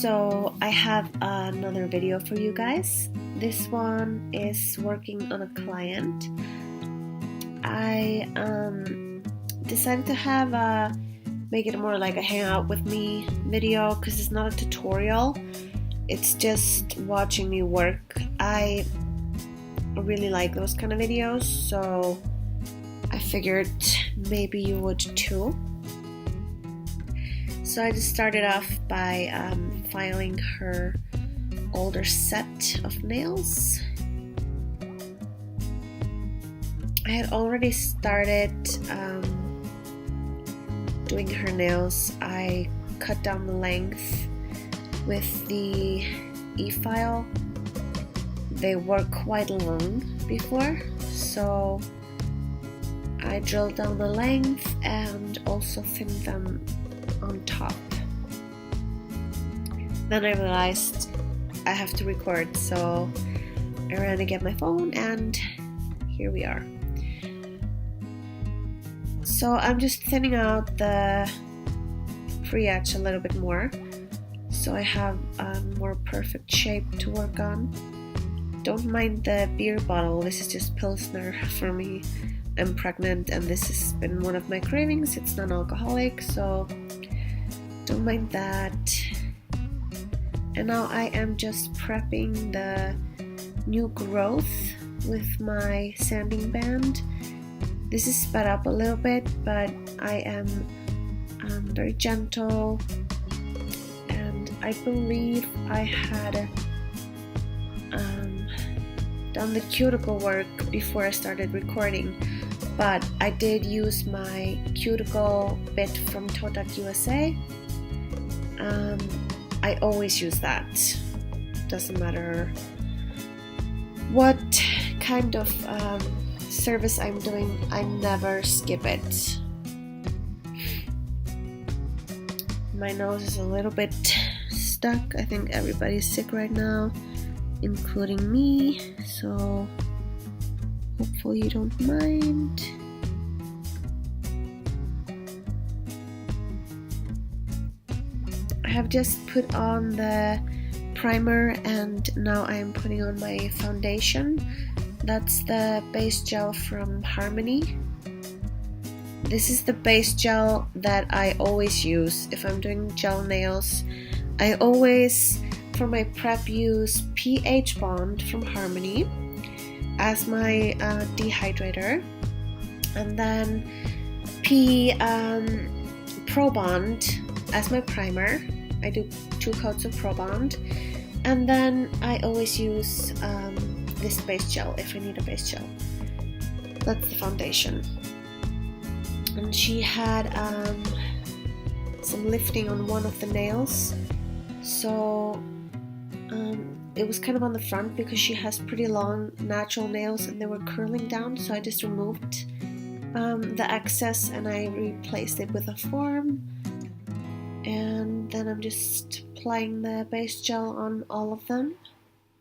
So I have another video for you guys. This one is working on a client. I decided to have make it more like a hangout with me video because it's not a tutorial. It's just watching me work. I really like those kind of videos, so I figured maybe you would too. So I just started off by filing her older set of nails. I had already started doing her nails. I cut down the length with the e-file. They were quite long before, so I drilled down the length and also thinned them on top. Then I realized I have to record, so I ran to get my phone and here we are. So I'm just thinning out the free edge a little bit more so I have a more perfect shape to work on. Don't mind the beer bottle, this is just Pilsner for me. I'm pregnant and this has been one of my cravings. It's non-alcoholic, so don't mind that. And now I am just prepping the new growth with my sanding band. This is sped up a little bit, but I am very gentle, and I believe I had done the cuticle work before I started recording, but I did use my cuticle bit from Totak USA. I always use that. Doesn't matter what kind of service I'm doing, I never skip it. My nose is a little bit stuck. I think everybody's sick right now, including me, so hopefully you don't mind. I have just put on the primer and now I am putting on my foundation. That's the base gel from Harmony. This is the base gel that I always use if I'm doing gel nails. I always, for my prep, use pH Bond from Harmony as my dehydrator, and then Pro Bond as my primer. I do 2 coats of Pro Bond, and then I always use this base gel if I need a base gel. That's the foundation. And she had some lifting on one of the nails, so it was kind of on the front because she has pretty long natural nails and they were curling down, so I just removed the excess and I replaced it with a form. And then I'm just applying the base gel on all of them.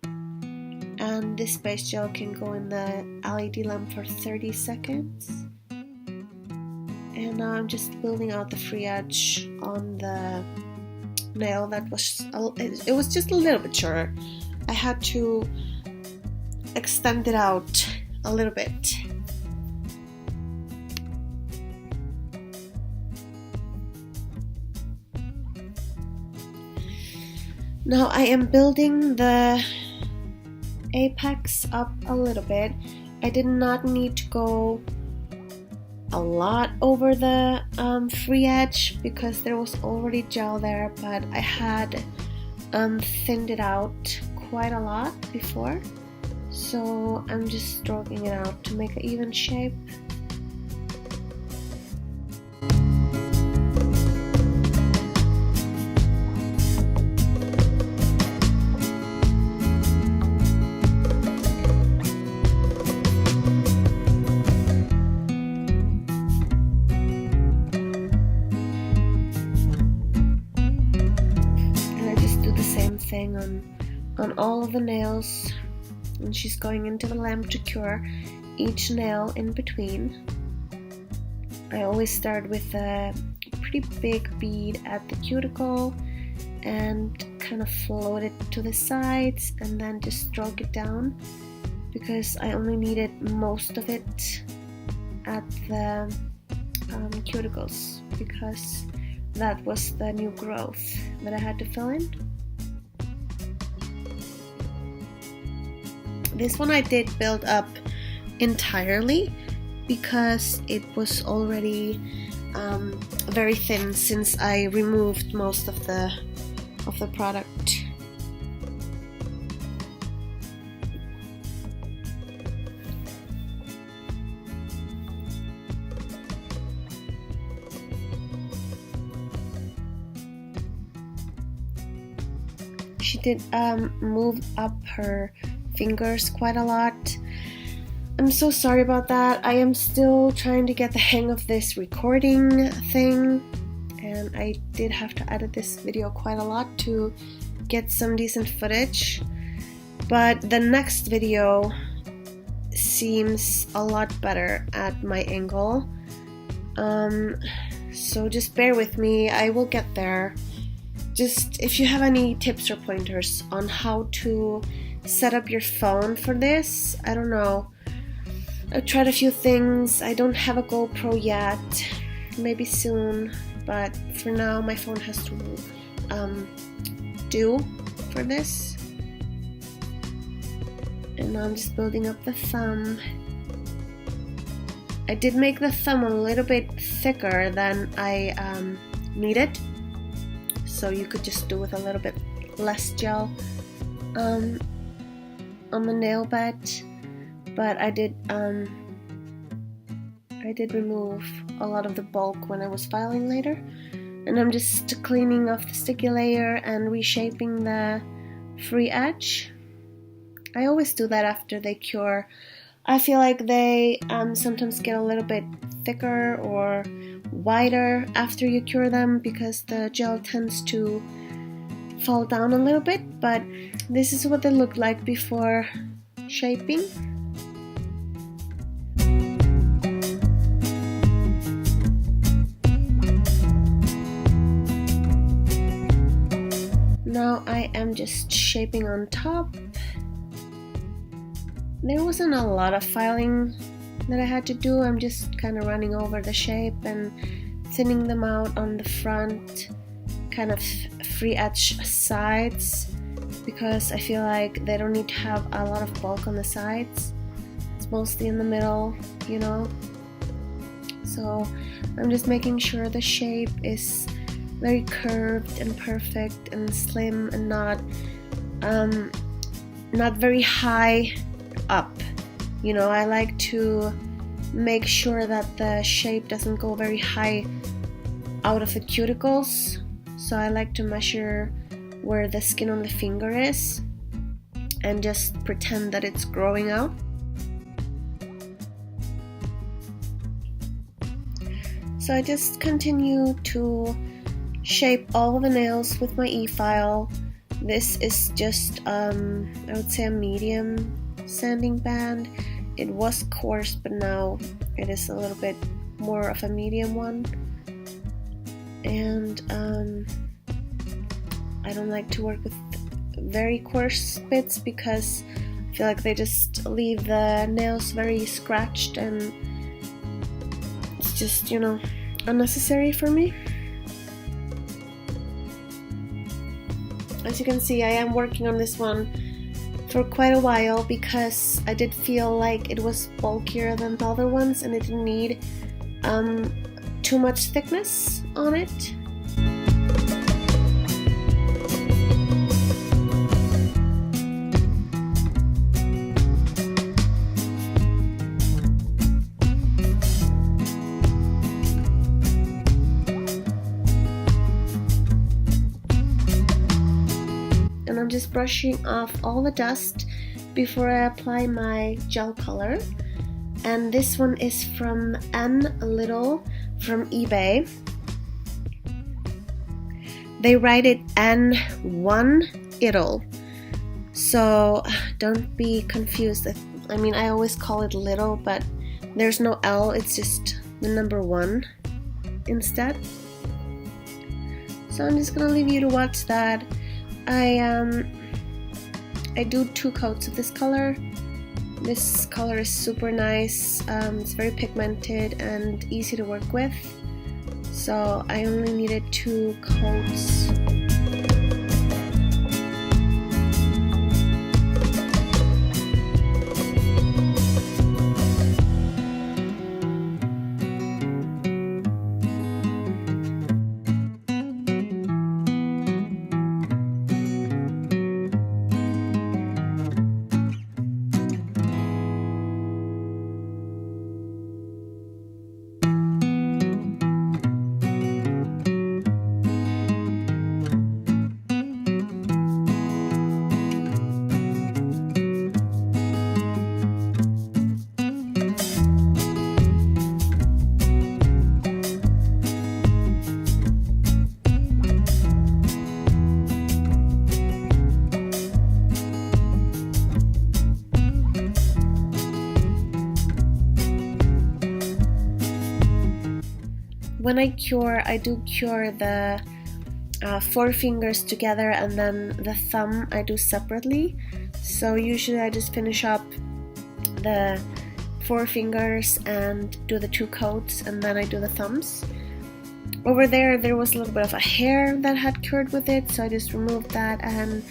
And this base gel can go in the LED lamp for 30 seconds. And now I'm just building out the free edge on the nail that was, it was just a little bit shorter. I had to extend it out a little bit. Now I am building the apex up a little bit. I did not need to go a lot over the free edge because there was already gel there, but I had thinned it out quite a lot before, so I'm just stroking it out to make an even shape. On all of the nails, and she's going into the lamp to cure each nail in between. I always start with a pretty big bead at the cuticle and kind of float it to the sides and then just stroke it down, because I only needed most of it at the cuticles, because that was the new growth that I had to fill in. This one I did build up entirely because it was already very thin since I removed most of the product. She did move up her fingers quite a lot. I'm so sorry about that. I am still trying to get the hang of this recording thing, and I did have to edit this video quite a lot to get some decent footage. But the next video seems a lot better at my angle. So just bear with me, I will get there. Just if you have any tips or pointers on how to set up your phone for this, I don't know. I've tried a few things. I don't have a GoPro yet, maybe soon, but for now my phone has to do for this. And now I'm just building up the thumb. I did make the thumb a little bit thicker than I needed, so you could just do with a little bit less gel on the nail bed. But I did remove a lot of the bulk when I was filing later, and I'm just cleaning off the sticky layer and reshaping the free edge. I always do that after they cure. I feel like they sometimes get a little bit thicker or wider after you cure them because the gel tends to fall down a little bit, but this is what they look like before shaping. Now I am just shaping on top. There wasn't a lot of filing that I had to do. I'm just kind of running over the shape and thinning them out on the front, kind of free edge sides, because I feel like they don't need to have a lot of bulk on the sides. It's mostly in the middle, you know. So I'm just making sure the shape is very curved and perfect and slim and not very high up. You know, I like to make sure that the shape doesn't go very high out of the cuticles. So I like to measure where the skin on the finger is and just pretend that it's growing out. So I just continue to shape all of the nails with my e-file. This is just I would say a medium sanding band. It was coarse, but now it is a little bit more of a medium one. And I don't like to work with very coarse bits because I feel like they just leave the nails very scratched and it's just, you know, unnecessary for me. As you can see, I am working on this one for quite a while because I did feel like it was bulkier than the other ones and it didn't need too much thickness on it. And I'm just brushing off all the dust before I apply my gel color. And this one is from N Little from eBay. They write it N1 Ittle, so don't be confused. I mean, I always call it little, but there's no L, it's just the number 1 instead. So I'm just gonna leave you to watch that I do 2 coats of this color. This color is super nice. It's very pigmented and easy to work with. So I only needed 2 coats. When I cure, I do cure the 4 fingers together, and then the thumb I do separately. So usually I just finish up the 4 fingers and do the 2 coats, and then I do the thumbs. Over there was a little bit of a hair that had cured with it, so I just removed that and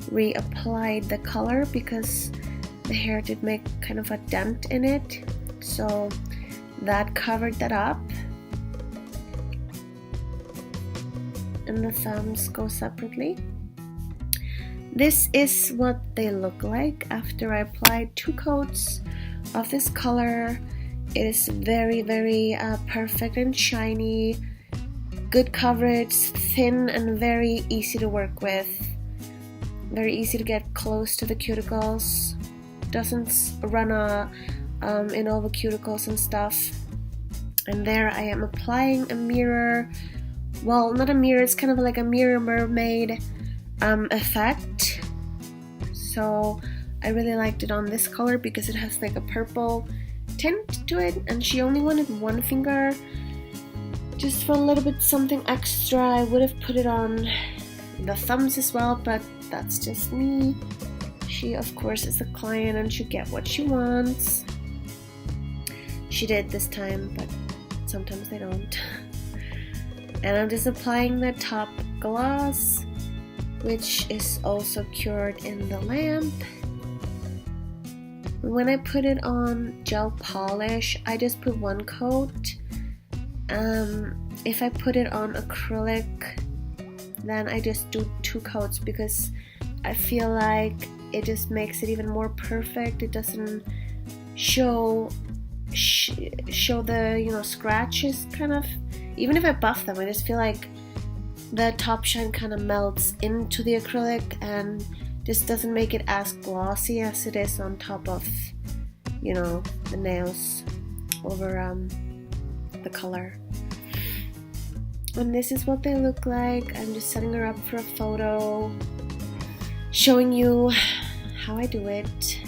reapplied the color because the hair did make kind of a dent in it. So that covered that up. And the thumbs go separately. This is what they look like after I applied 2 coats of this color. It is very, very perfect and shiny, good coverage, thin and very easy to work with. Very easy to get close to the cuticles. Doesn't run in all the cuticles and stuff. And there I am applying a mirror. Well, not a mirror, it's kind of like a mirror mermaid effect. So I really liked it on this color because it has like a purple tint to it, and she only wanted 1 finger. Just for a little bit something extra, I would have put it on the thumbs as well, but that's just me. She of course is a client and should get what she wants. She did this time, but sometimes they don't. And I'm just applying the top gloss, which is also cured in the lamp. When I put it on gel polish, I just put 1 coat. If I put it on acrylic, then I just do 2 coats because I feel like it just makes it even more perfect. It doesn't show the scratches kind of. Even if I buff them, I just feel like the top shine kind of melts into the acrylic and just doesn't make it as glossy as it is on top of, the nails over the color. And this is what they look like. I'm just setting her up for a photo, showing you how I do it.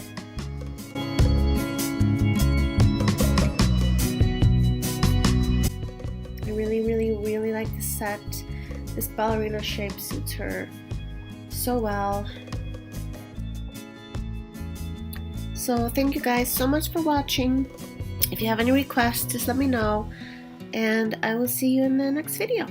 Really like the set. This ballerina shape suits her so well. So thank you guys so much for watching. If you have any requests, just let me know, and I will see you in the next video.